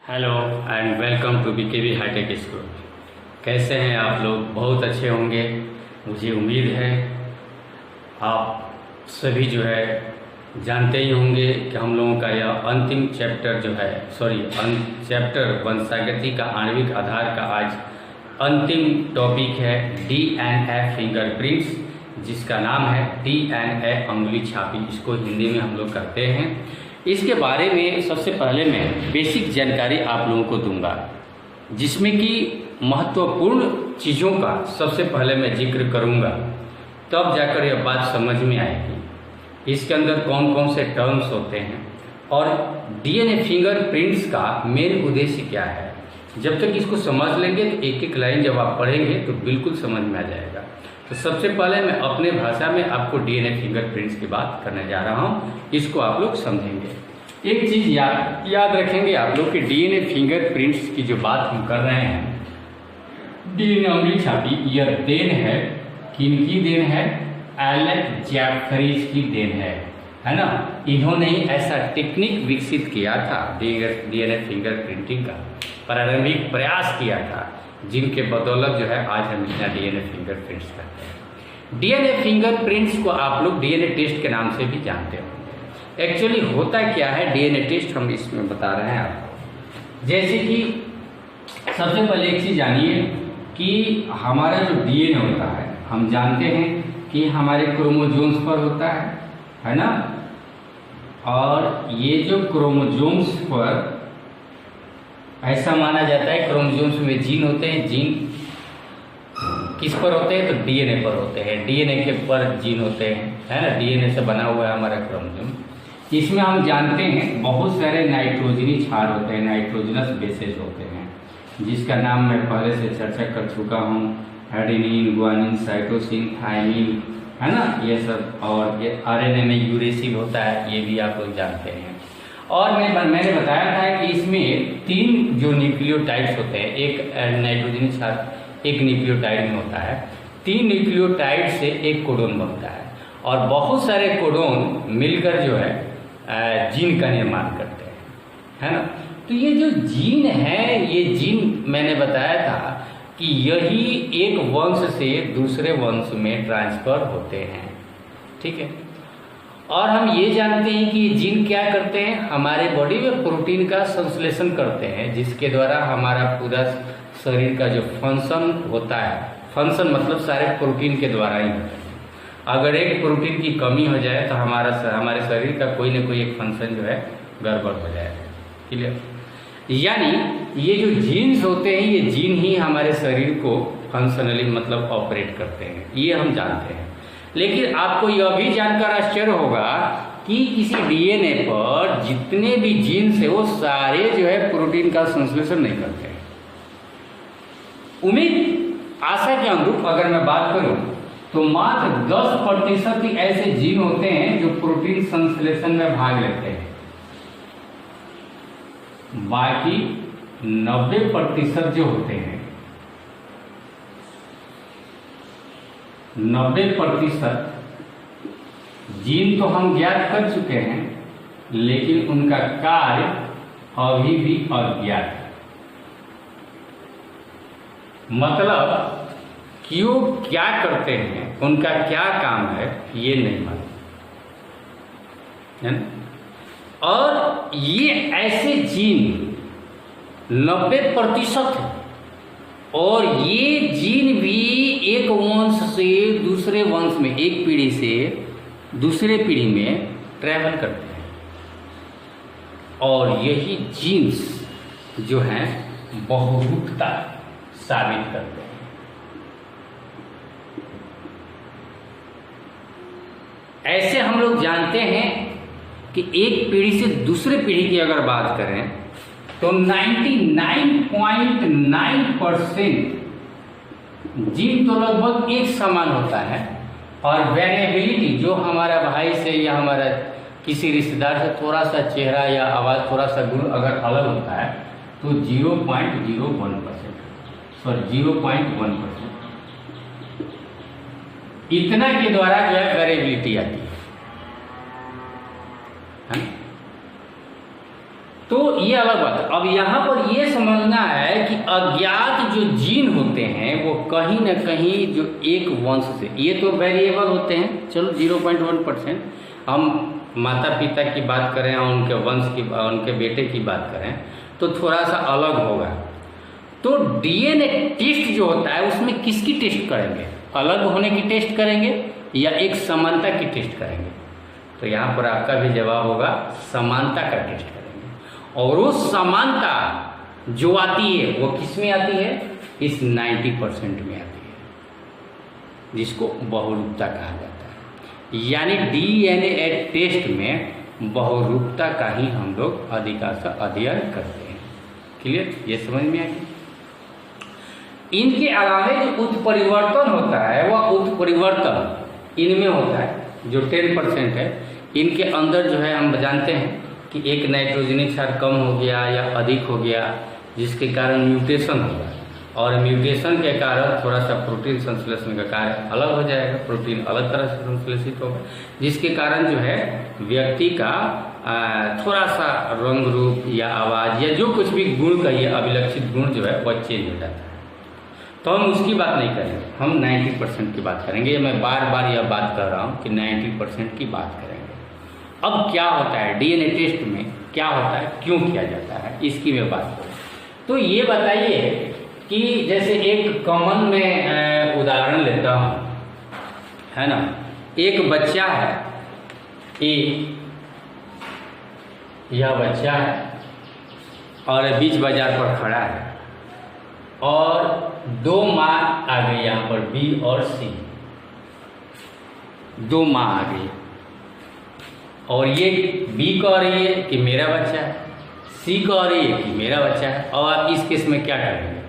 Hello and welcome to BKV hitech school. कैसे हैं आप लोग? बहुत अच्छे होंगे, मुझे उम्मीद है। आप सभी जो है जानते ही होंगे कि हम लोगों का यह अंतिम चैप्टर जो है चैप्टर वंशागति का आणविक आधार का आज अंतिम टॉपिक है डीएनए फिंगरप्रिंट्स, जिसका नाम है डीएनए अंगुली छापी। इसको हिंदी में हम लोग करते हैं। इसके बारे में सबसे पहले मैं बेसिक जानकारी आप लोगों को दूंगा, जिसमें कि महत्वपूर्ण चीज़ों का सबसे पहले मैं जिक्र करूंगा, तब जाकर यह बात समझ में आएगी। इसके अंदर कौन कौन से टर्म्स होते हैं और डीएनए फिंगरप्रिंट्स का मेन उद्देश्य क्या है। जब तक इसको समझ लेंगे तो एक एक लाइन जब आप पढ़ेंगे तो बिल्कुल समझ में आ जाएगा। तो सबसे पहले मैं अपने भाषा में आपको डीएनए फिंगरप्रिंट्स की बात करने जा रहा हूँ, इसको आप लोग समझेंगे। एक चीज़ याद रखेंगे आप लोग कि डीएनए फिंगरप्रिंट्स की जो बात हम कर रहे हैं, डीएनए अंगुली छापी, यह देन है, किनकी देन है? एलेक जैफरीज की देन है ना। इन्होंने ही ऐसा टेक्निक विकसित किया था, डीएनए फिंगरप्रिंटिंग का प्रारंभिक प्रयास किया था, जिनके बदौलत जो है आज हम इतना डीएनए फिंगरप्रिंट्स करते हैं। डीएनए फिंगरप्रिंट्स को आप लोग डीएनए टेस्ट के नाम से भी जानते होंगे। एक्चुअली होता क्या है डीएनए टेस्ट, हम इसमें बता रहे हैं आपको। जैसे कि सबसे पहले एक चीज़ जानिए कि हमारा जो डीएनए होता है, हम जानते हैं कि हमारे क्रोमोसोम्स पर होता है ना। और ये जो क्रोमोसोम्स पर ऐसा माना जाता है, क्रोमोसोम्स में जीन होते हैं। जीन किस पर होते हैं? तो डीएनए पर होते हैं। डीएनए के पर जीन होते हैं, है ना। डीएनए से बना हुआ है हमारा क्रोमोसोम। इसमें हम जानते हैं बहुत सारे नाइट्रोजनी क्षार होते हैं, नाइट्रोजनस बेसेस होते हैं, जिसका नाम मैं पहले से चर्चा कर चुका हूँ। एडेनिन, गुआनिन, साइटोसिन, थायमिन, है ना, ये सब। और ये आरएनए में यूरेसिल होता है, ये भी आप लोग जानते हैं। और मैंने बताया था कि इसमें 3 जो न्यूक्लियोटाइड्स होते हैं, एक नाइट्रोजन क्षार एक न्यूक्लियोटाइड में होता है। 3 न्यूक्लियोटाइड से एक कोडोन बनता है और बहुत सारे कोडोन मिलकर जो है जीन का निर्माण करते हैं, है ना। तो ये जो जीन है, ये जीन मैंने बताया था कि यही एक वंश से दूसरे वंश में ट्रांसफर होते हैं, ठीक है। और हम ये जानते हैं कि जीन क्या करते हैं, हमारे बॉडी में प्रोटीन का संश्लेषण करते हैं, जिसके द्वारा हमारा पूरा शरीर का जो फंक्शन होता है, फंक्शन मतलब सारे प्रोटीन के द्वारा ही होता है। अगर एक प्रोटीन की कमी हो जाए तो हमारे शरीर का कोई ना कोई एक फंक्शन जो है गड़बड़ हो जाएगा, क्लियर। यानी ये जो जीन्स होते हैं, ये जीन ही हमारे शरीर को फंक्शनली मतलब ऑपरेट करते हैं, ये हम जानते हैं। लेकिन आपको यह भी जानकर आश्चर्य होगा कि किसी डीएनए पर जितने भी जीन्स है वो सारे जो है प्रोटीन का संश्लेषण नहीं करते हैं। उम्मीद आशा के अनुरूप अगर मैं बात करूं तो मात्र 10% ही ऐसे जीन होते हैं जो प्रोटीन संश्लेषण में भाग लेते हैं। बाकी 90% जो होते हैं, 90% जीन तो हम ज्ञात कर चुके हैं, लेकिन उनका कार्य अभी भी अज्ञात है। मतलब कि वो क्या करते हैं, उनका क्या काम है, ये नहीं मालूम, है ना। और ये ऐसे जीन 90% है, और ये जीन भी एक वंश से दूसरे वंश में, एक पीढ़ी से दूसरे पीढ़ी में ट्रैवल करते हैं। और यही जीन्स जो हैं बहुरूपता साबित करते हैं। ऐसे हम लोग जानते हैं कि एक पीढ़ी से दूसरे पीढ़ी की अगर बात करें तो 99.9% जीन तो लगभग एक समान होता है, और वेरिएबिलिटी जो हमारा भाई से या हमारा किसी रिश्तेदार से थोड़ा सा चेहरा या आवाज़ थोड़ा सा गुण अगर अलग होता है तो 0.01%, सॉरी 0.1%, इतना के द्वारा जो है वेरिएबिलिटी आती है। तो ये अलग बात है। अब यहाँ पर ये समझना है कि अज्ञात जो जीन होते हैं वो कहीं ना कहीं जो एक वंश से, ये तो वेरिएबल होते हैं, चलो 0.1%, हम माता पिता की बात करें और उनके वंश की, उनके बेटे की बात करें तो थोड़ा सा अलग होगा। तो डीएनए टेस्ट जो होता है उसमें किसकी टेस्ट करेंगे? अलग होने की टेस्ट करेंगे या एक समानता की टेस्ट करेंगे? तो यहाँ पर आपका भी जवाब होगा समानता का टेस्ट करेंगे। और वो समानता जो आती है वो किस में आती है? इस 90% में आती है, जिसको बहुरूपता कहा जाता है। यानी डीएनए टेस्ट में बहुरूपता का ही हम लोग अधिकांश अध्ययन करते हैं। क्लियर? ये समझ में आ गया? इनके अलावे जो उत्परिवर्तन होता है वह उत्परिवर्तन इनमें होता है जो 10% है। इनके अंदर जो है हम जानते हैं कि एक नाइट्रोजनी क्षार कम हो गया या अधिक हो गया, जिसके कारण म्यूटेशन होगा, और म्यूटेशन के कारण थोड़ा सा प्रोटीन संश्लेषण का कार्य अलग हो जाएगा, प्रोटीन अलग तरह से संश्लेषित होगा, जिसके कारण जो है व्यक्ति का थोड़ा सा रंग रूप या आवाज़ या जो कुछ भी गुण कहिए, अभिलक्षित गुण जो है वह चेंज हो जाता है। तो हम उसकी बात नहीं करेंगे, हम 90% की बात करेंगे। मैं बार बार यह बात कर रहा हूँ कि 90% की बात करेंगे। अब क्या होता है डीएनए टेस्ट में, क्या होता है, क्यों किया जाता है, इसकी मैं बात करूँ तो ये बताइए कि जैसे एक कॉमन में उदाहरण लेता हूँ, है ना। एक बच्चा है, यह बच्चा है और बीच बाजार पर खड़ा है और दो माँ आ गई यहाँ पर, बी और सी, दो माँ आ गई और ये बी कह रही है कि मेरा बच्चा है, सी कह रही है कि मेरा बच्चा है। और आप इस केस में क्या करेंगे?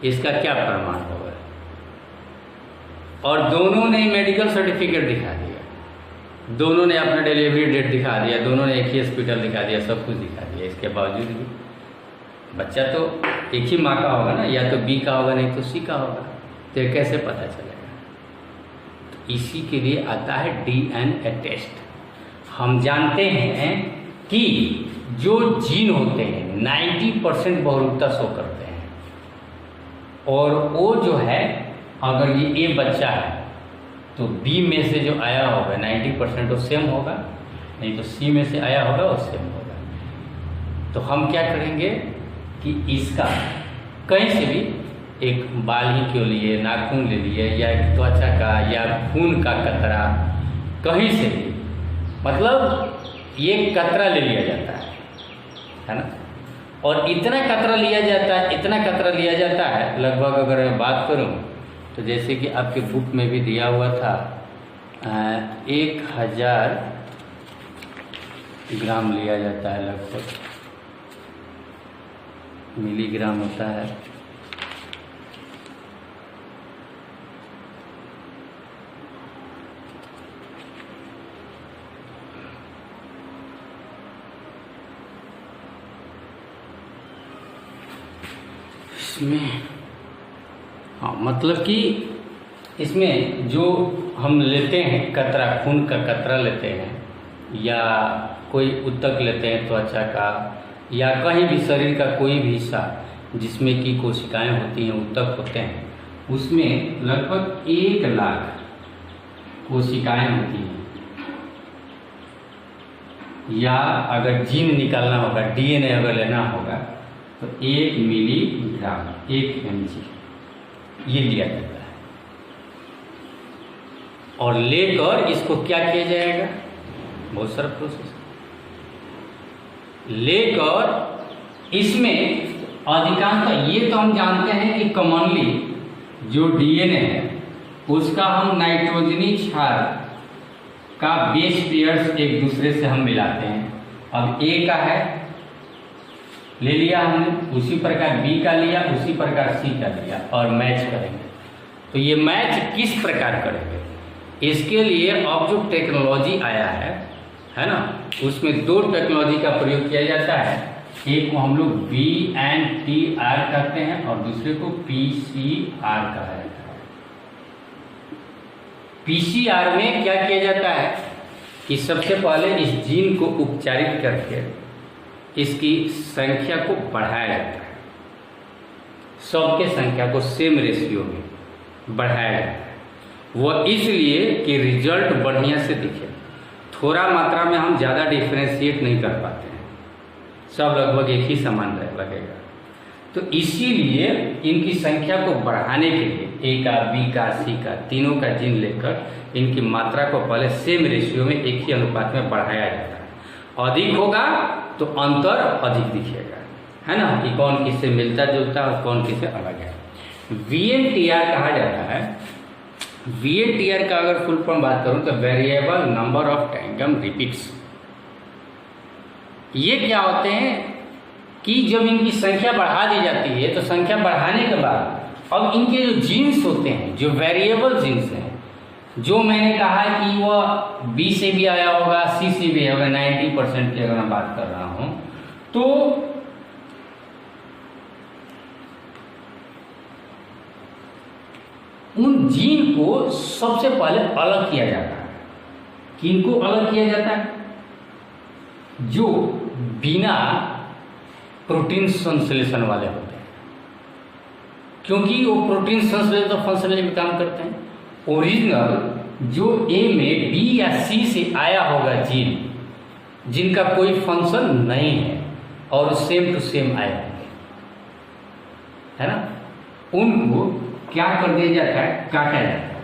इसका क्या प्रमाण होगा? और दोनों ने मेडिकल सर्टिफिकेट दिखा दिया, दोनों ने अपना डिलीवरी डेट दिखा दिया, दोनों ने एक ही हॉस्पिटल दिखा दिया, सब कुछ दिखा दिया, इसके बावजूद भी बच्चा तो एक ही माँ का होगा ना, या तो बी का होगा नहीं तो सी का होगा। तो कैसे पता चलेगा? तो इसी के लिए आता है डीएनए टेस्ट। हम जानते हैं कि जो जीन होते हैं 90% बहुरूपता शो करते हैं, और वो जो है अगर ये ए बच्चा है तो बी में से जो आया होगा 90% वो सेम होगा, नहीं तो सी में से आया होगा वो सेम होगा। तो हम क्या करेंगे कि इसका कहीं से भी एक बाल ही क्यों लिए, नाखून ले लिए, या एक त्वचा का या खून का कतरा, कहीं से भी, मतलब ये कतरा ले लिया जाता है ना। और इतना कतरा लिया जाता है, इतना कतरा लिया जाता है लगभग, अगर मैं बात करूं तो जैसे कि आपके बुक में भी दिया हुआ था 1000 ग्राम लिया जाता है, लगभग मिलीग्राम होता है। इसमें हाँ, मतलब कि इसमें जो हम लेते हैं कतरा, खून का कतरा लेते हैं या कोई ऊतक लेते हैं त्वचा का, या कहीं भी शरीर का कोई भी हिस्सा जिसमें कि कोशिकाएं होती हैं, ऊतक होते हैं, उसमें लगभग 1 लाख कोशिकाएं होती हैं। या अगर जीन निकालना होगा, डीएनए अगर लेना होगा तो 1 मिलीग्राम, 1 mg ये लिया जाता है। और लेकर इसको क्या किया जाएगा? बहुत सारा प्रोसेस लेकर इसमें अधिकांशतः, ये तो हम जानते हैं कि कॉमनली जो डीएनए है उसका हम नाइट्रोजनी क्षार का बेस पेयर्स एक दूसरे से हम मिलाते हैं। अब ए का है ले लिया हमने, उसी प्रकार बी का लिया, उसी प्रकार सी का लिया और मैच करेंगे। तो ये मैच किस प्रकार करेंगे? इसके लिए अब जो टेक्नोलॉजी आया है ना, उसमें 2 टेक्नोलॉजी का प्रयोग किया जाता है। एक को हम लोग BNTR कहते हैं और दूसरे को PCR कहा जाता है। PCR में क्या किया जाता है कि सबसे पहले इस जीन को उपचारित करके इसकी संख्या को बढ़ाया जाता है, सबके संख्या को सेम रेशियो में बढ़ाया जाता है। वह इसलिए कि रिजल्ट बढ़िया से दिखे। थोड़ा मात्रा में हम ज़्यादा डिफ्रेंशिएट नहीं कर पाते हैं, सब लगभग एक ही समान लगेगा। तो इसीलिए इनकी संख्या को बढ़ाने के लिए ए का, बी का, सी का, तीनों का जीन लेकर इनकी मात्रा को पहले सेम रेशियो में एक ही अनुपात में बढ़ाया जाता है। अधिक होगा तो अंतर अधिक दिखेगा, है ना, कि कौन किससे मिलता जुलता है और कौन किससे अलग है। VNTR कहा जाता है। VNTR का अगर फुल फॉर्म बात करूं तो वेरिएबल नंबर ऑफ टैंगम रिपीट्स। ये क्या होते हैं कि जब इनकी संख्या बढ़ा दी जाती है तो संख्या बढ़ाने के बाद अब इनके जो जीन्स होते हैं, जो वेरिएबल जीन्स हैं, जो मैंने कहा कि वह B से भी आया होगा, C से भी होगा, 90% की अगर मैं बात कर रहा हूं, तो उन जीन को सबसे पहले अलग किया जाता है। किनको अलग किया जाता है? जो बिना प्रोटीन संश्लेषण वाले होते हैं, क्योंकि वो प्रोटीन संश्लेषण तो फंक्शनली भी काम करते हैं। ओरिजिनल जो ए में बी या सी से आया होगा जीन, जिनका कोई फंक्शन नहीं है और सेम टू सेम आए होंगे, है ना, उनको क्या कर दिया जाता है? काटा जाता है,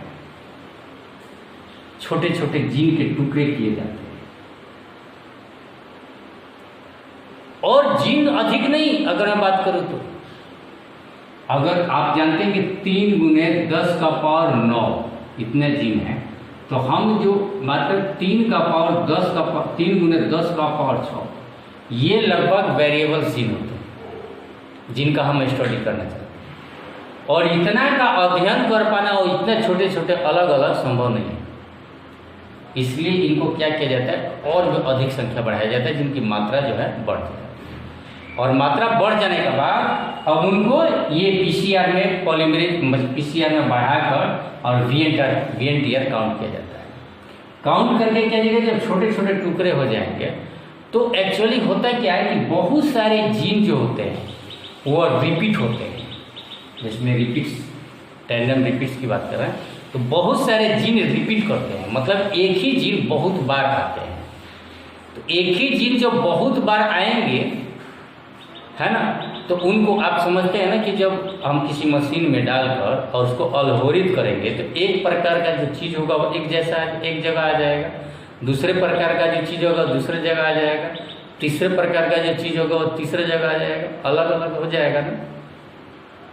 छोटे छोटे जीन के टुकड़े किए जाते हैं। और जीन अधिक नहीं, अगर मैं बात करूं तो अगर आप जानते हैं कि 3 गुने 10 का पावर 9 इतने जीन हैं, तो हम जो मात्र 3 का पावर 10 का 3 गुने 10 का पावर 6, ये लगभग वेरिएबल जीन होते हैं जिनका हम स्टडी करना चाहते हैं। और इतना का अध्ययन कर पाना और इतने छोटे छोटे अलग अलग संभव नहीं है। इसलिए इनको क्या किया जाता है? और भी अधिक संख्या बढ़ाया जाता है, जिनकी मात्रा जो है बढ़ जाती है। और मात्रा बढ़ जाने के बाद अब उनको ये PCR में पॉलीमरेज PCR में बढ़ाकर और VNTR काउंट किया जाता है। काउंट करके क्या जाएगा? जब छोटे छोटे टुकड़े हो जाएंगे तो एक्चुअली होता क्या है कि बहुत सारे जीन जो होते हैं वो रिपीट होते हैं, जिसमें रिपीट्स, टैंडम रिपीट्स की बात कर रहे हैं, तो बहुत सारे जीन रिपीट करते हैं, मतलब एक ही जीन बहुत बार आते हैं। तो एक ही जीन जब बहुत बार आएंगे, है ना, तो उनको आप समझते हैं ना कि जब हम किसी मशीन में डालकर और उसको अलहोरित करेंगे तो एक प्रकार का जो चीज़ होगा वो एक जैसा एक जगह आ जाएगा, दूसरे प्रकार का जो चीज़ होगा दूसरे जगह आ जाएगा, तीसरे प्रकार का जो चीज़ होगा वो तीसरे जगह आ जाएगा, अलग अलग हो जाएगा ना।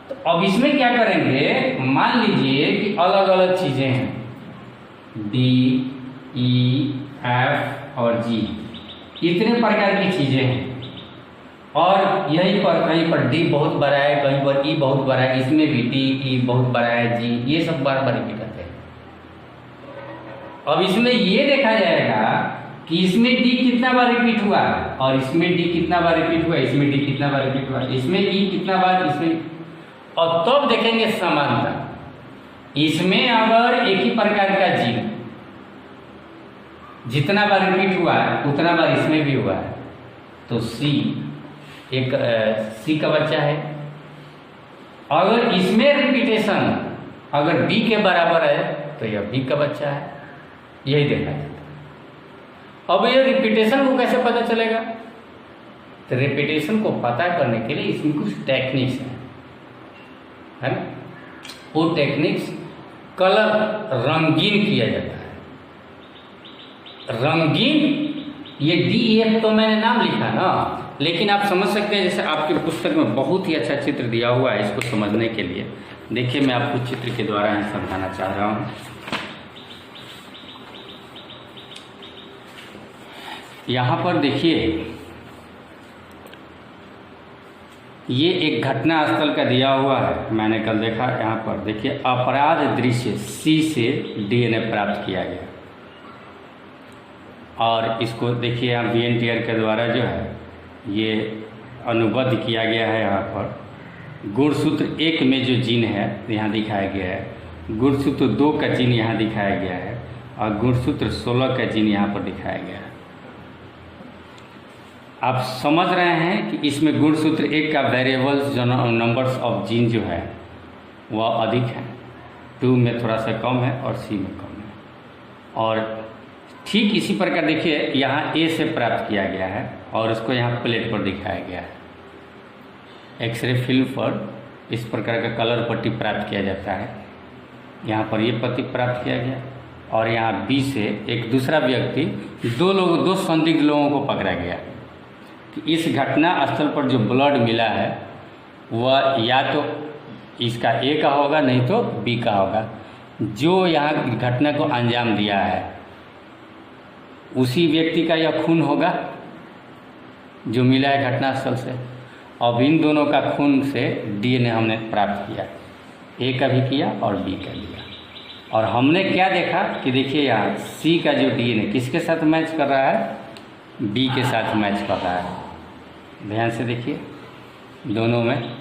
तो अब इसमें क्या करेंगे? मान लीजिए कि अलग अलग चीज़ें हैं, D, E, F और G, इतने प्रकार की चीज़ें हैं, और यहीं पर कहीं पर D बहुत बड़ा है, कहीं पर E बहुत बड़ा है, इसमें भी D, E बहुत बड़ा है, G, ये सब बार बार रिपीट करते हैं। अब इसमें ये देखा जाएगा कि इसमें D कितना बार रिपीट हुआ और इसमें D कितना बार रिपीट हुआ, इसमें D कितना बार रिपीट हुआ, इसमें E कितना बार, इसमें, और तब देखेंगे समानता। इसमें अगर एक ही प्रकार का जीन जितना बार रिपीट हुआ है उतना बार इसमें भी हुआ है, तो C एक C का बच्चा है। अगर इसमें रिपीटेशन अगर B के बराबर है तो यह B का बच्चा है, यही देखा जाता है। अब ये रिपीटेशन को कैसे पता चलेगा? तो रिपीटेशन को पता करने के लिए इसमें कुछ टेक्निक्स हैं, है ना। वो टेक्निक्स कलर रंगीन किया जाता है। रंगीन, ये DEF तो मैंने नाम लिखा ना, लेकिन आप समझ सकते हैं, जैसे आपकी पुस्तक में बहुत ही अच्छा चित्र दिया हुआ है इसको समझने के लिए। देखिए मैं आपको चित्र के द्वारा ही समझाना चाह रहा हूँ। यहाँ पर देखिए, ये एक घटना स्थल का दिया हुआ है, मैंने कल देखा। यहाँ पर देखिए, अपराध दृश्य C से DNA प्राप्त किया गया, और इसको देखिए यहाँ VNTR के द्वारा जो है ये अनुबद्ध किया गया है। यहाँ पर गुणसूत्र 1 में जो जीन है यहाँ दिखाया गया है, गुणसूत्र 2 का जीन यहाँ दिखाया गया है, और गुणसूत्र 16 का जीन यहाँ पर दिखाया गया है। आप समझ रहे हैं कि इसमें गुणसूत्र 1 का वेरिएबल्स जो नंबर्स ऑफ जीन जो है वह अधिक है, 2 में थोड़ा सा कम है और C में कम है। और ठीक इसी प्रकार देखिए यहाँ A से प्राप्त किया गया है और उसको यहाँ प्लेट पर दिखाया गया है। एक्सरे फिल्म पर इस प्रकार का कलर पट्टी प्राप्त किया जाता है, यहाँ पर ये पट्टी प्राप्त किया गया और यहाँ B से एक दूसरा व्यक्ति, दो संदिग्ध लोगों को पकड़ा गया कि इस घटना स्थल पर जो ब्लड मिला है वह या तो इसका A का होगा नहीं तो B का होगा। जो यहाँ घटना को अंजाम दिया है उसी व्यक्ति का यह खून होगा जो मिला है घटनास्थल से। अब इन दोनों का खून से DNA हमने प्राप्त किया, A का भी किया और B का लिया। और हमने क्या देखा कि देखिए यहाँ C का जो DNA किसके साथ मैच कर रहा है, B के साथ मैच कर रहा है। ध्यान से देखिए दोनों में,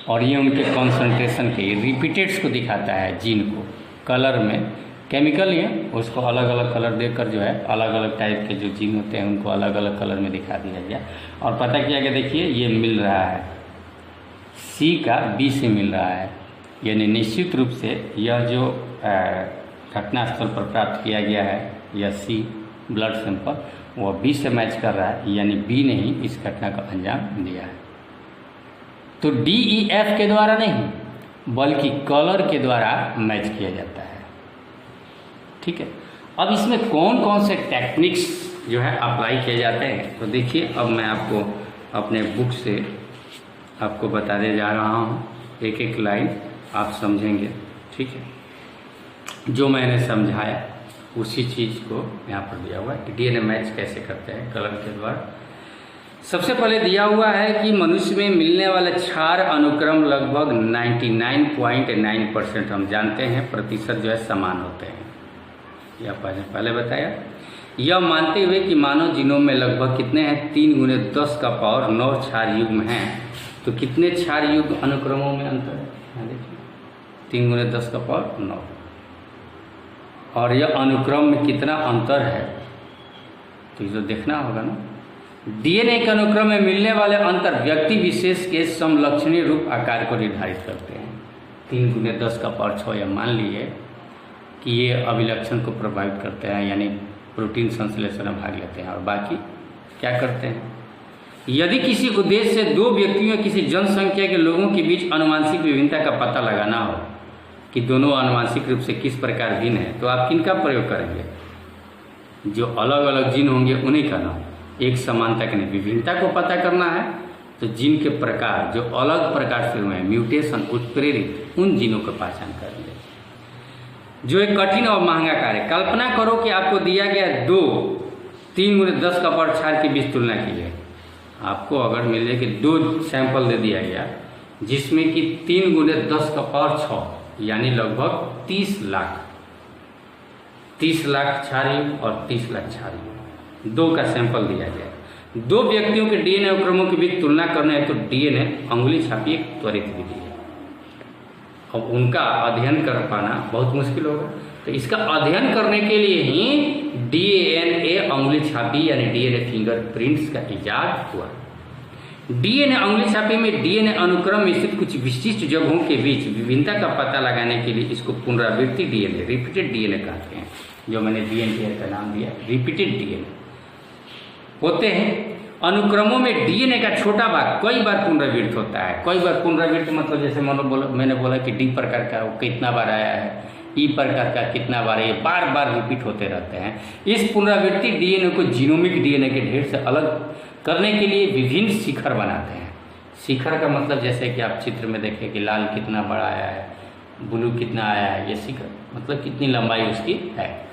और ये उनके कॉन्सेंट्रेशन के रिपीटेड्स को दिखाता है। जीन को कलर में केमिकल ही है, उसको अलग अलग कलर देकर जो है अलग अलग टाइप के जो जीन होते हैं उनको अलग अलग कलर में दिखा दिया गया और पता किया गया देखिए ये मिल रहा है, C का B से मिल रहा है। यानी निश्चित रूप से यह जो घटनास्थल पर प्राप्त किया गया है यह C ब्लड सैंपल वह B से मैच कर रहा है, यानी B ने ही इस घटना का अंजाम दिया है। तो DEF के द्वारा नहीं बल्कि कलर के द्वारा मैच किया जाता है। ठीक है, अब इसमें कौन कौन से टेक्निक्स जो है अप्लाई किए जाते हैं तो देखिए अब मैं आपको अपने बुक से आपको बताने जा रहा हूँ, एक एक लाइन आप समझेंगे। ठीक है, जो मैंने समझाया उसी चीज़ को यहाँ पर दिया हुआ है कि DNA मैच कैसे करते हैं कलर के द्वारा। सबसे पहले दिया हुआ है कि मनुष्य में मिलने वाले क्षार अनुक्रम लगभग 99.9% हम जानते हैं प्रतिशत जो है समान होते हैं। यह पहले बताया। यह मानते हुए कि मानव जीनोम में लगभग कितने हैं 3 × 10⁹ क्षार युग्म हैं, तो कितने क्षार युग्म अनुक्रमों में अंतर है, यहाँ देखिए 3 × 10⁹ और यह अनुक्रम में कितना अंतर है तो इसे देखना होगा ना। DNA के अनुक्रम में मिलने वाले अंतर व्यक्ति विशेष के समलक्षणीय रूप आकार को निर्धारित करते हैं। 3 × 10⁶ या मान लिए कि ये अभिलक्षण को प्रभावित करते हैं, यानी प्रोटीन संश्लेषण में भाग लेते हैं। और बाकी क्या करते हैं, यदि किसी उद्देश्य से 2 व्यक्तियों या किसी जनसंख्या के लोगों के बीच अनुवांशिक विभिन्नता का पता लगाना हो कि दोनों अनुवांशिक रूप से किस प्रकार भिन्न है, तो आप किनका प्रयोग करेंगे, जो अलग अलग जीन होंगे उन्हीं का नाम। एक समानता के नहीं, विभिन्नता को पता करना है तो जीन के प्रकार जो अलग प्रकार से हुए हैं म्यूटेशन उत्प्रेरित उन जीनों की पहचान करेंगे। जो एक कठिन और महंगा कार्य। कल्पना करो कि आपको दिया गया 3 × 10⁻⁴ क्षार के बीच तुलना कीजिए। आपको अगर मिल जाए कि 2 सैंपल दे दिया गया जिसमें कि 3 × 10⁻⁶ यानी लगभग 30 लाख क्षार युग्म और 30 लाख क्षार युग्म 2 का सैंपल दिया गया। 2 व्यक्तियों के DNA अनुक्रमों के बीच तुलना करना है तो DNA अंगुली छापी एक त्वरित विधि है। अब उनका अध्ययन कर पाना बहुत मुश्किल होगा, तो इसका अध्ययन करने के लिए ही DNA अंगुली छापी यानी DNA फिंगरप्रिंट्स का इजाद हुआ। DNA अंगुली छापी में DNA अनुक्रम में स्थित कुछ विशिष्ट जगहों के बीच विभिन्नता का पता लगाने के लिए इसको पुनरावृत्ति DNA रिपीटेड DNA कहते हैं, जो मैंने DNTR का नाम दिया रिपीटेड DNA होते हैं। अनुक्रमों में DNA का छोटा भाग कई बार पुनरावृत्त होता है। कई बार पुनरावृत्त मतलब जैसे मैंने बोला कि D प्रकार का वो कितना बार आया है, E प्रकार का कितना बार, ये बार बार रिपीट होते रहते हैं। इस पुनरावृत्ति DNA को जीनोमिक DNA के ढेर से अलग करने के लिए विभिन्न शिखर बनाते हैं। शिखर का मतलब जैसे कि आप चित्र में देखें कि लाल कितना बड़ा आया है, ब्लू कितना आया है, ये शिखर मतलब कितनी लंबाई उसकी है।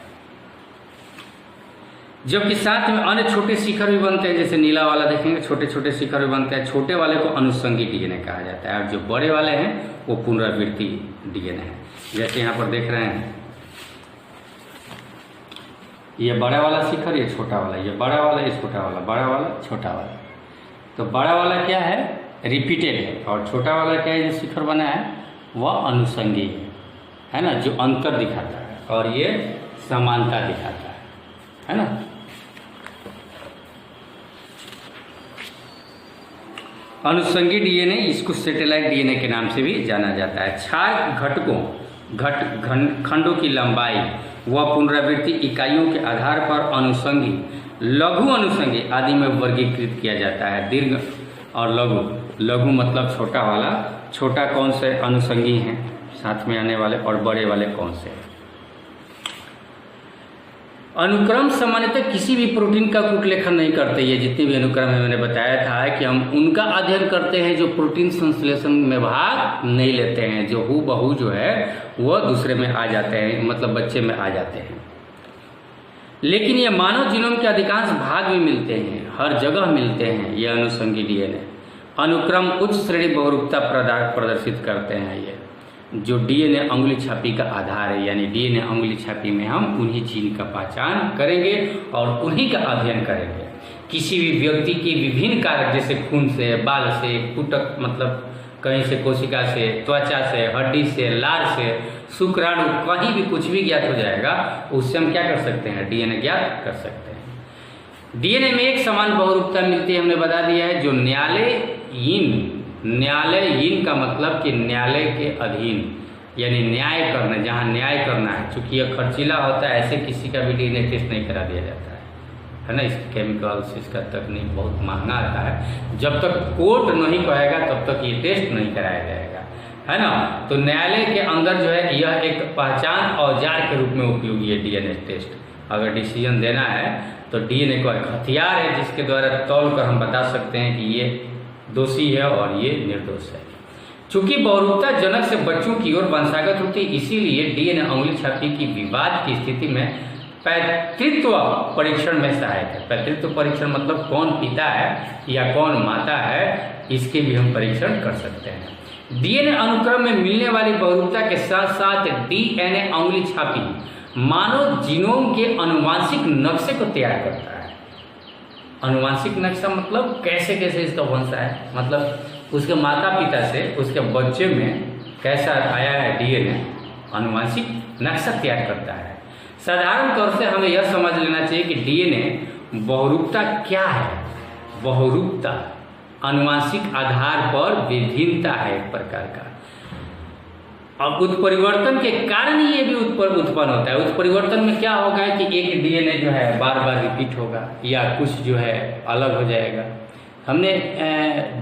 जबकि साथ में अन्य छोटे शिखर भी बनते हैं, जैसे नीला वाला देखेंगे छोटे छोटे शिखर भी बनते हैं। छोटे वाले को अनुषंगी DNA कहा जाता है और जो बड़े वाले हैं वो पुनरावृत्ति DNA है। जैसे यहाँ पर देख रहे हैं ये बड़ा वाला शिखर, ये छोटा वाला, ये बड़ा वाला, ये छोटा वाला, बड़ा वाला, छोटा वाला। तो बड़ा वाला क्या है, रिपीटेड है, और छोटा वाला क्या है जो शिखर बना है वह अनुषंगी है ना, जो अंतर दिखाता है, और ये समानता दिखाता है ना। अनुषंगी डीएनए, इसको सैटेलाइट डीएनए के नाम से भी जाना जाता है। क्षार घटकों खंडों की लंबाई व पुनरावृत्ति इकाइयों के आधार पर अनुषंगी, लघु अनुषंगी आदि में वर्गीकृत किया जाता है। दीर्घ और लघु, लघु मतलब छोटा वाला, छोटा कौन से अनुषंगी हैं साथ में आने वाले, और बड़े वाले कौन से हैं। अनुक्रम सामान्यतः किसी भी प्रोटीन का कूटलेखन नहीं करते। ये जितने भी अनुक्रम है मैंने बताया था कि हम उनका अध्ययन करते हैं जो प्रोटीन संश्लेषण में भाग नहीं लेते हैं, जो हूबहू जो है वह दूसरे में आ जाते हैं, मतलब बच्चे में आ जाते हैं। लेकिन ये मानव जीनोम के अधिकांश भाग में मिलते हैं, हर जगह मिलते हैं। ये अनुषंगी डीएनए अनुक्रम उच्च श्रेणी बहुरूपता प्रदर्शित करते हैं। ये जो डीएनए अंगुली छापी का आधार है, यानी डीएनए अंगुली छापी में हम उन्हीं जीन का पहचान करेंगे और उन्हीं का अध्ययन करेंगे। किसी भी व्यक्ति की विभिन्न कारक जैसे खून से, बाल से, कुटक मतलब कहीं से कोशिका से, त्वचा से, हड्डी से, लार से, शुक्राणु, कहीं भी कुछ भी ज्ञात हो जाएगा, उससे हम क्या कर सकते हैं, डीएनए ज्ञात कर सकते हैं। डीएनए में एक समान बहुरूपता मिलती है, हमने बता दिया है। जो न्यायालयीन, न्यायालयीन का मतलब कि न्यायालय के अधीन, यानी न्याय करना, जहाँ न्याय करना है। चूंकि यह खर्चीला होता है, ऐसे किसी का भी डीएनए टेस्ट नहीं करा दिया जाता है ना। इसके केमिकल्स, इसका तकनीक बहुत महंगा आता है। जब तक कोर्ट नहीं कहेगा तब तक ये टेस्ट नहीं कराया जाएगा, है ना। तो न्यायालय के अंदर जो है यह एक पहचान औजार के रूप में उपयोगी है डीएनए टेस्ट। अगर डिसीजन देना है तो डीएनए को एक हथियार है जिसके द्वारा तौल कर हम बता सकते हैं कि ये दोषी है और ये निर्दोष है। चूंकि बहुरूपता जनक से बच्चों की ओर वंशागत होती है, इसीलिए डीएनए अंगुली छापी की विवाद की स्थिति में पैतृत्व परीक्षण में सहायक है। पैतृत्व परीक्षण मतलब कौन पिता है या कौन माता है, इसके भी हम परीक्षण कर सकते हैं। डीएनए अनुक्रम में मिलने वाली बहुरूपता के साथ साथ डीएनए अंगुली छापी मानव जीनोम के अनुवांशिक नक्शे को तैयार करता है। अनुवांशिक नक्शा मतलब कैसे कैसे इसका वंश है, मतलब उसके माता पिता से उसके बच्चे में कैसा आया है डीएनए, अनुवांशिक नक्शा तैयार करता है। साधारण तौर से हमें यह समझ लेना चाहिए कि डीएनए बहुरूपता क्या है। बहुरूपता अनुवांशिक आधार पर विभिन्नता है एक प्रकार का। अब उत्परिवर्तन के कारण ये भी उत्पन्न होता है। उत्परिवर्तन में क्या होगा कि एक डीएनए जो है बार बार रिपीट होगा या कुछ जो है अलग हो जाएगा। हमने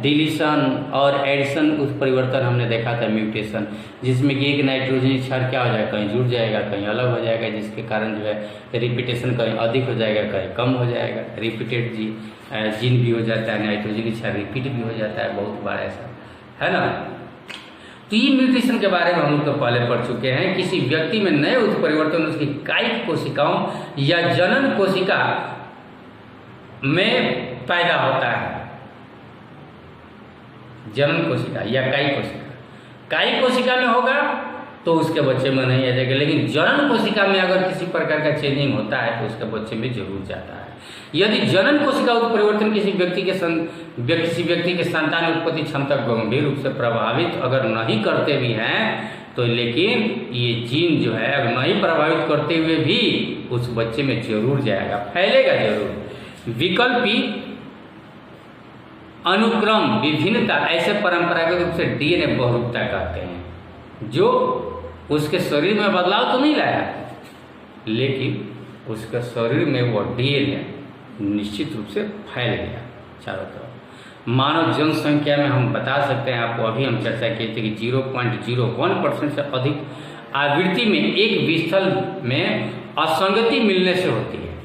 डिलीशन और एडिशन उत्परिवर्तन हमने देखा था, म्यूटेशन, जिसमें कि एक नाइट्रोजन क्षार क्या हो जाएगा, कहीं जुड़ जाएगा, कहीं अलग हो जाएगा, जिसके कारण जो है रिपीटेशन कहीं अधिक हो जाएगा, कहीं कम हो जाएगा। रिपीटेड जीन भी हो जाता है, नाइट्रोजन क्षार रिपीट भी हो जाता है बहुत बार, ऐसा है ना। तो ये म्यूटेशन के बारे में हम लोग तो पहले पढ़ चुके हैं। किसी व्यक्ति में नए उत्परिवर्तन उसकी कायिक कोशिकाओं या जनन कोशिका में पैदा होता है। जनन कोशिका या कायिक कोशिका, कायिक कोशिका में होगा तो उसके बच्चे में नहीं आ जाएगा, लेकिन जनन कोशिका में अगर किसी प्रकार का चेंजिंग होता है तो उसके बच्चे में जरूर जाता है। यदि जनन कोशिका उत्परिवर्तन किसी व्यक्ति के संतान उत्पत्ति क्षमता गंभीर रूप से प्रभावित अगर नहीं करते भी हैं तो, लेकिन ये जीन जो है अगर नहीं प्रभावित करते हुए भी उस बच्चे में जरूर जाएगा, फैलेगा जरूर। विकल्पी अनुक्रम विभिन्नता ऐसे परंपरागत रूप से डीएनए बहुरूपता कहते हैं, जो उसके शरीर में बदलाव तो नहीं लाया, लेकिन उसके शरीर में वो डीएनए निश्चित रूप से फैल गया चारों तरफ। मानव जनसंख्या में हम बता सकते हैं, आपको अभी हम चर्चा किए थे कि 0.01% से अधिक आवृत्ति में एक विस्थल में असंगति मिलने से होती है।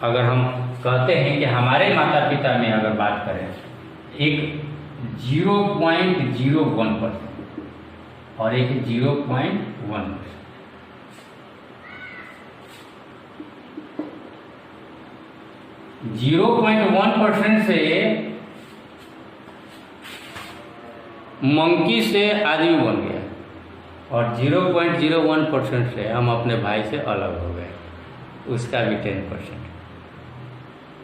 अगर हम कहते हैं कि हमारे माता पिता में अगर बात करें एक 0.01% और एक 0.1%, 0.1% से मंकी से आदमी बन गया और 0.01% से हम अपने भाई से अलग हो गए, उसका भी 10%।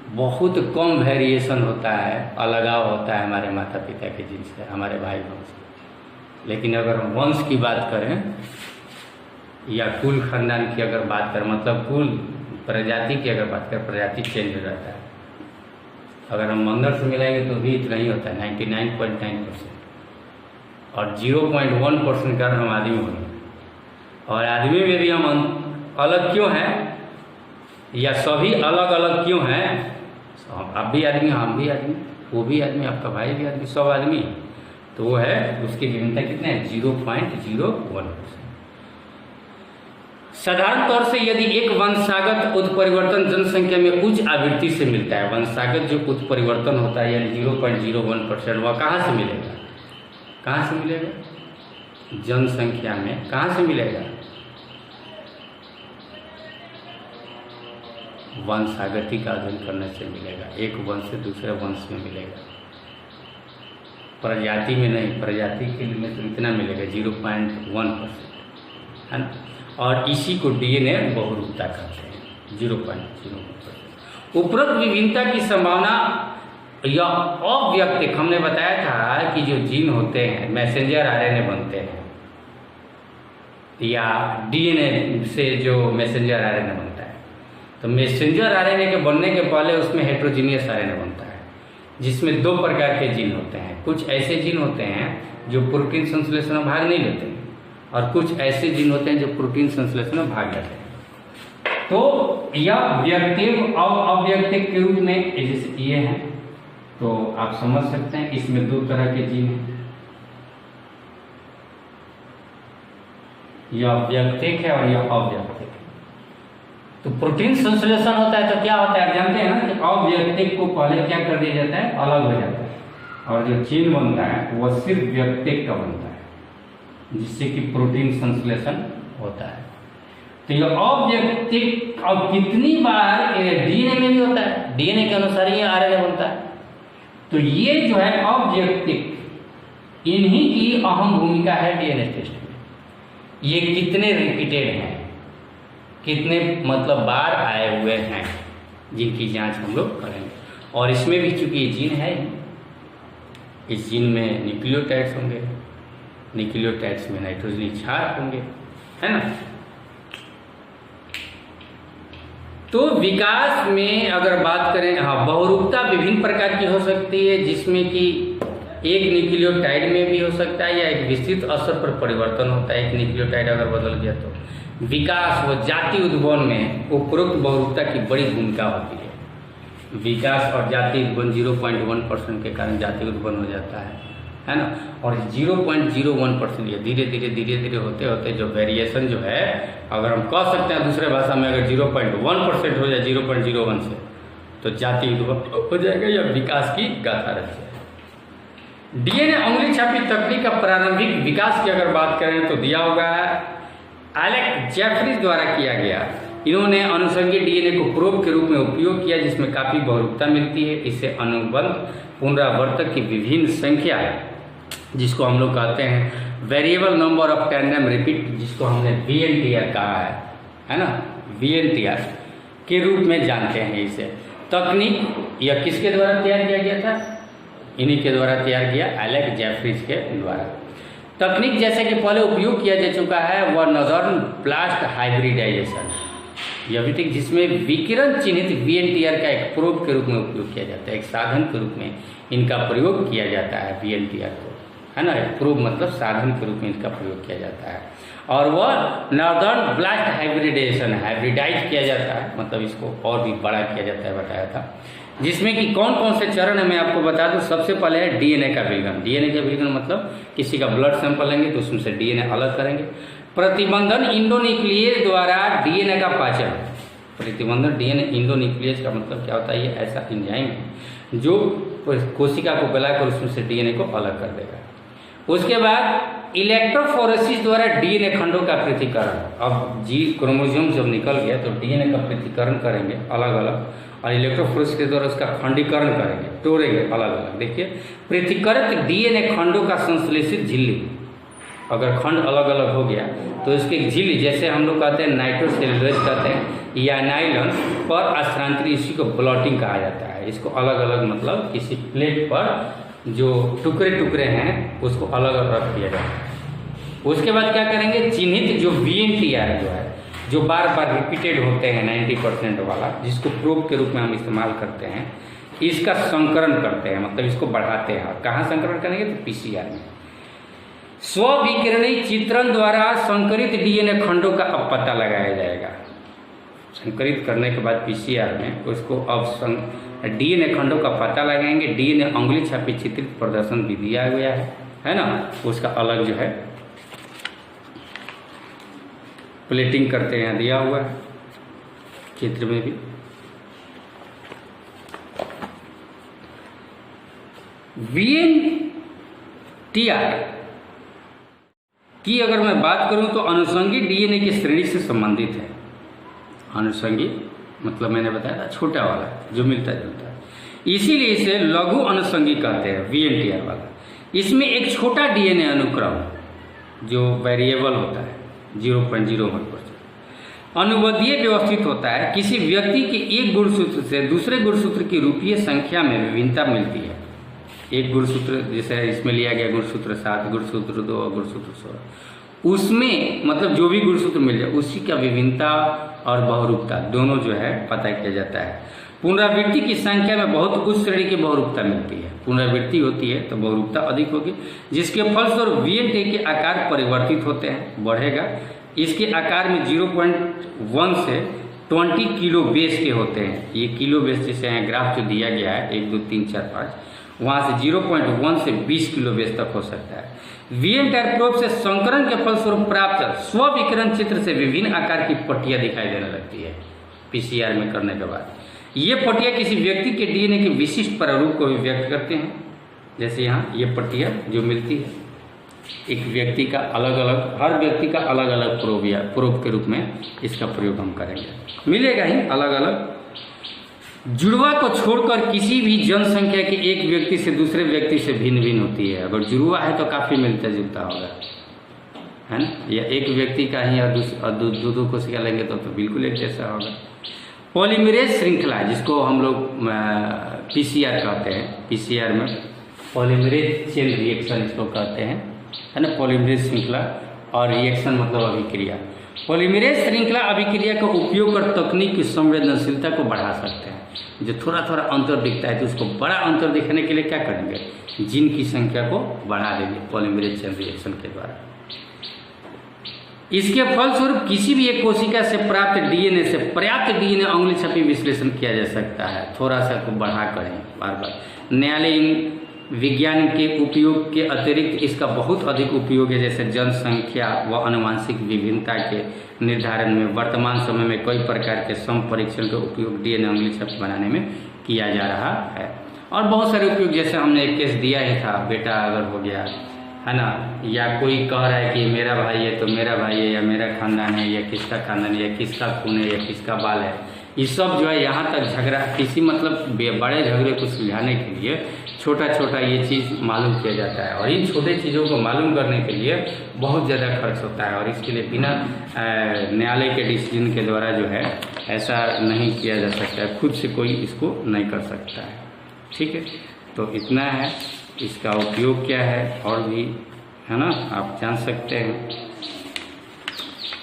बहुत कम वेरिएशन होता है, अलगाव होता है हमारे माता पिता के जीन से, हमारे भाई बहन से। लेकिन अगर वंश की बात करें या कुल खानदान की अगर बात करें, मतलब कुल प्रजाति की अगर बात करें, प्रजाति चेंज हो जाता है। अगर हम अंदर से मिलाएंगे तो भी इतना ही होता है 99.9%। और 0.1% कारण हम आदमी बने। और आदमी में भी हम अलग क्यों हैं, या सभी अलग अलग क्यों हैं? आप भी आदमी, हम भी आदमी, वो भी आदमी, आपका भाई भी आदमी, सब आदमी। तो वो है, उसकी विभिन्नता कितने है? 0.01%। साधारण तौर से यदि एक वंशागत उत्परिवर्तन जनसंख्या में उच्च आवृत्ति से मिलता है, वंशागत जो उत्परिवर्तन होता है यानी 0.01%, वह कहाँ से मिलेगा? कहाँ से मिलेगा? जनसंख्या में कहाँ से मिलेगा? वंशागति का अध्ययन करने से मिलेगा। एक वंश से दूसरे वंश में मिलेगा, प्रजाति में नहीं। प्रजाति के लिए तो इतना मिलेगा 0.1%, है ना। और इसी को डीएनए बहुरूपता कहते हैं, 0.01%। उपरोक्त विभिन्नता की संभावना या अव्यक्तिक, हमने बताया था कि जो जीन होते हैं मैसेंजर आरएनए बनते हैं, या डीएनए से जो मैसेंजर आरएनए बनता है, तो मैसेंजर आरएनए के बनने के पहले उसमें हेट्रोजीनियस आरएनए बनता है, जिसमें दो प्रकार के जीन होते हैं। कुछ ऐसे जीन होते हैं जो प्रोटीन संश्लेषण में भाग नहीं लेते हैं, और कुछ ऐसे जीन होते हैं जो प्रोटीन संश्लेषण में भाग लेते हैं। तो यह व्यक्तिक और अव्यक्तिक के रूप में जैसे ये हैं, तो आप समझ सकते हैं इसमें दो तरह के जीन हैं, यह व्यक्तिक है और यह अव्यक्तिक है। तो प्रोटीन संश्लेषण होता है तो क्या होता है, आप जानते हैं ना कि अव्यक्तिक को पहले क्या कर दिया जाता है, अलग हो जाता है, और जो जीन बनता है वह सिर्फ व्यक्तिक का बनता है, जिससे कि प्रोटीन संश्लेषण होता है। तो यह अव्यक्तिक अब कितनी बार डीएनए में भी होता है, डीएनए के अनुसार ही आरएनए बनता है। तो ये जो है अव्यक्तिक, इन्हीं की अहम भूमिका है डीएनए टेस्ट में। ये कितने रिपीटेड हैं, कितने मतलब बार आए हुए हैं, जिनकी जांच हम लोग करेंगे। और इसमें भी चूंकि ये जीन है, इस जीन में न्यूक्लियोटाइड्स होंगे, न्यूक्लियोटाइड्स में नाइट्रोजनी क्षार होंगे, है ना। तो विकास में अगर बात करें, हाँ, बहुरूपता विभिन्न प्रकार की हो सकती है, जिसमें कि एक न्यूक्लियोटाइड में भी हो सकता है या एक विस्तृत स्तर पर परिवर्तन होता है। एक न्यूक्लियोटाइड अगर बदल गया तो विकास व जाति उद्भवन में उपरोक्त बहुरूपता की बड़ी भूमिका होती है। विकास और जाति उद्भवन 0.1% के कारण जाति उद्भवन हो जाता है ना। और 0.01% ये धीरे धीरे होते होते जो वेरिएशन जो है, अगर हम कह सकते हैं दूसरे भाषा में, अगर 0.1% हो जाए 0.01 से, तो जाति उद्भव हो जाएगा या विकास की गाथा रच जाएगी। डीएनए उंगली छापी तकनीक का प्रारंभिक विकास की अगर बात करें तो दिया होगा एलेक्स जेफरीज द्वारा किया गया। इन्होंने अनुषंगी डीएनए को प्रोब के रूप में उपयोग किया, जिसमें काफी बहुरूपता मिलती है। इससे अनुबंध पुनरावर्तक की विभिन्न संख्या, जिसको हम लोग कहते हैं variable number of tandem repeat, जिसको हमने VNTR कहा है ना, VNTR के रूप में जानते हैं। इसे तकनीक यह किसके द्वारा तैयार किया गया था? इन्हीं के द्वारा तैयार किया, एलेक्स जेफरीज के द्वारा। तकनीक जैसे कि पहले उपयोग किया जा चुका है वह नॉर्दर्न ब्लास्ट हाइब्रिडाइजेशन, यह भी ठीक, जिसमें विकिरण चिन्हित VNTR का एक प्रोब के रूप में उपयोग किया जाता है। एक साधन के रूप में इनका प्रयोग किया जाता है VNTR को, है ना। एक प्रोब मतलब साधन के रूप में इनका प्रयोग किया जाता है। और वह नॉर्दर्न ब्लास्ट हाइब्रिडाइजेशन, हाइब्रिडाइज किया जाता है, मतलब इसको और भी बड़ा किया जाता है, बताया था। जिसमें कि कौन कौन से चरण है मैं आपको बता दूं। सबसे पहले है डीएनए का विलयन। डीएनए का विलयन मतलब किसी का ब्लड सैंपल लेंगे तो उसमें से डीएनए अलग करेंगे। प्रतिबंधन इंडोन्यूक्लियेज द्वारा डीएनए का पाचन। प्रतिबंधन डीएनए इंडोन्यूक्लियेज का मतलब क्या होता है? ये ऐसा एंजाइम है जो कोशिका को गलाकर उसमें से डीएनए को अलग कर देगा। उसके बाद इलेक्ट्रोफोरेसिस द्वारा डीएनए खंडों का पृथक्करण। अब जी क्रोमोसोम जब निकल गया तो डीएनए का पृथक्करण करेंगे अलग अलग, और इलेक्ट्रोफोरेसिस के द्वारा उसका खंडीकरण करेंगे, तोड़ेंगे अलग अलग। देखिए, पृथक्कृत डीएनए खंडों का संश्लेषित झिल्ली, अगर खंड अलग अलग हो गया तो इसके झिल्ली, जैसे हम लोग कहते हैं नाइट्रोसेलुलोज कहते हैं या नाइलॉन पर स्थानांतरित, इसी को ब्लॉटिंग कहा जाता है। इसको अलग अलग मतलब किसी प्लेट पर जो टुकड़े टुकड़े हैं उसको अलग अलग रख दिया जाता है। उसके बाद क्या करेंगे? चिन्हित जो VNTR जो है, जो बार बार रिपीटेड होते हैं 90% वाला, जिसको प्रोब के रूप में हम इस्तेमाल करते हैं, इसका संकरण करते हैं, मतलब इसको बढ़ाते हैं। कहाँ संकरण करेंगे? तो पीसीआर में। स्व-विकिरणीय चित्रण द्वारा संकरित डीएनए खंडों का अब पता लगाया जाएगा। संकरित करने के बाद पीसीआर में उसको अब डीएनए खंडों का पता लगाएंगे। डीएनए अंगुली छापी चित्रित प्रदर्शन भी दिया गया है ना, उसका अलग जो है प्लेटिंग करते हैं, दिया हुआ है चित्र में भी। वीएनटीआर की अगर मैं बात करूं तो अनुषंगी डीएनए की श्रेणी से संबंधित है। अनुषंगी मतलब मैंने बताया था छोटा वाला जो मिलता जुलता है, इसीलिए इसे लघु अनुषंगी कहते हैं वीएनटीआर वाला। इसमें एक छोटा डीएनए अनुक्रम जो वेरिएबल होता है 0.01% अनुबंधीय व्यवस्थित होता है। किसी व्यक्ति के एक गुणसूत्र से दूसरे गुणसूत्र की रूपीय संख्या में विभिन्नता मिलती है। एक गुणसूत्र जैसे इसमें लिया गया गुणसूत्र 7, गुणसूत्र 2, गुणसूत्र 16, उसमें मतलब जो भी गुणसूत्र मिल जाए उसी का विभिन्नता और बहुरूपता दोनों जो है पता किया जाता है। पुनरावृत्ति की संख्या में बहुत उच्च श्रेणी की बहुरूपता मिलती है। पुनरावृत्ति होती है तो बहुरूपता अधिक होगी, जिसके फलस्वरूप वीएनटी के आकार परिवर्तित होते हैं, बढ़ेगा। इसके आकार में 0.1 से 20 किलो बेस के होते हैं। ये किलो बेस जैसे यहाँ ग्राफ जो दिया गया है 1, 2, 3, 4, 5, वहाँ से 0.1 से 20 किलो बेस तक हो सकता है। वीएनटीआर प्रोब से संकरण के फलस्वरूप प्राप्त स्व-विकिरण चित्र से विभिन्न आकार की पट्टियाँ दिखाई देने लगती है पीसीआर में करने के बाद। ये पट्टियाँ किसी व्यक्ति के डीएनए के विशिष्ट प्रारूप को भी व्यक्त करते हैं। जैसे यहाँ ये पट्टियाँ जो मिलती है एक व्यक्ति का अलग अलग, हर व्यक्ति का अलग अलग प्रोब या प्रोब के रूप में इसका प्रयोग हम करेंगे, मिलेगा ही अलग अलग। जुड़वा को छोड़कर किसी भी जनसंख्या के एक व्यक्ति से दूसरे व्यक्ति से भिन्न भिन्न होती है। अगर जुड़वा है तो काफ़ी मिलता जुलता होगा, है ना, या एक व्यक्ति का ही और दो कोशिका लेंगे तो बिल्कुल एक जैसा होगा। पॉलीमरेज श्रृंखला जिसको हम लोग पीसीआर कहते हैं, पीसीआर में पॉलीमरेज चेन रिएक्शन इसको कहते हैं, है ना। पॉलीमरेज श्रृंखला और रिएक्शन मतलब अभिक्रिया। पॉलीमरेज श्रृंखला अभिक्रिया का उपयोग कर तकनीक की संवेदनशीलता को बढ़ा सकते हैं। जो थोड़ा थोड़ा अंतर दिखता है तो उसको बड़ा अंतर दिखाने के लिए क्या करेंगे, जीन की संख्या को बढ़ा देंगे पॉलीमरेज चेन रिएक्शन के द्वारा। इसके फलस्वरूप किसी भी एक कोशिका से प्राप्त डीएनए से पर्याप्त डीएनए अंगुली छपी विश्लेषण किया जा सकता है। थोड़ा सा को बढ़ा करें बार बार। न्यायालयीन विज्ञान के उपयोग के अतिरिक्त इसका बहुत अधिक उपयोग है, जैसे जनसंख्या व आनुवंशिक विभिन्नता के निर्धारण में। वर्तमान समय में कई प्रकार के सम परीक्षण का उपयोग डीएनए अंगुली छपी बनाने में किया जा रहा है। और बहुत सारे उपयोग, जैसे हमने एक केस दिया ही था, बेटा अगर हो गया है ना, या कोई कह रहा है कि मेरा भाई है तो मेरा भाई है, या मेरा खानदान है, या किसका खानदान है, या किसका खून है, या किसका बाल है, ये सब जो है यहाँ तक झगड़ा, किसी मतलब बड़े झगड़े को सुलझाने के लिए छोटा छोटा ये चीज़ मालूम किया जाता है। और इन छोटे चीज़ों को मालूम करने के लिए बहुत ज़्यादा खर्च होता है, और इसके लिए बिना न्यायालय के डिसीजन के द्वारा जो है ऐसा नहीं किया जा सकता है, खुद से कोई इसको नहीं कर सकता है। ठीक है, तो इतना है। इसका उपयोग क्या है और भी है ना, आप जान सकते हैं।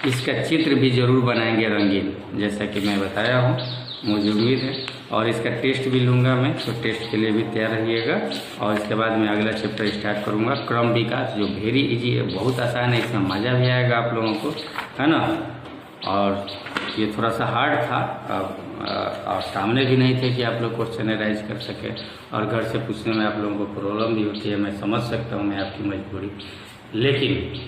इसका चित्र भी ज़रूर बनाएंगे रंगीन, जैसा कि मैं बताया हूँ, मुझे उम्मीद है। और इसका टेस्ट भी लूँगा मैं, तो टेस्ट के लिए भी तैयार रहिएगा। और इसके बाद मैं अगला चैप्टर स्टार्ट करूँगा, क्रम विकास, जो वेरी इजी है, बहुत आसान है, इसमें मज़ा भी आएगा आप लोगों को, है ना। और ये थोड़ा सा हार्ड था, और सामने भी नहीं थे कि आप लोग क्वेश्चन राइज कर सके, और घर से पूछने में आप लोगों को प्रॉब्लम भी होती है, मैं समझ सकता हूँ, मैं आपकी मजबूरी। लेकिन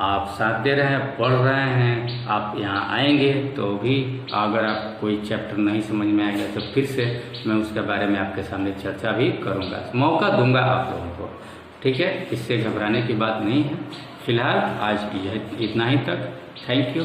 आप साथ दे रहे हैं, पढ़ रहे हैं, आप यहाँ आएंगे तो भी अगर आप कोई चैप्टर नहीं समझ में आएगा तो फिर से मैं उसके बारे में आपके सामने चर्चा भी करूँगा, मौका दूंगा आप लोगों को। ठीक है, इससे घबराने की बात नहीं है। फिलहाल आज यह इतना ही तक। Thank you.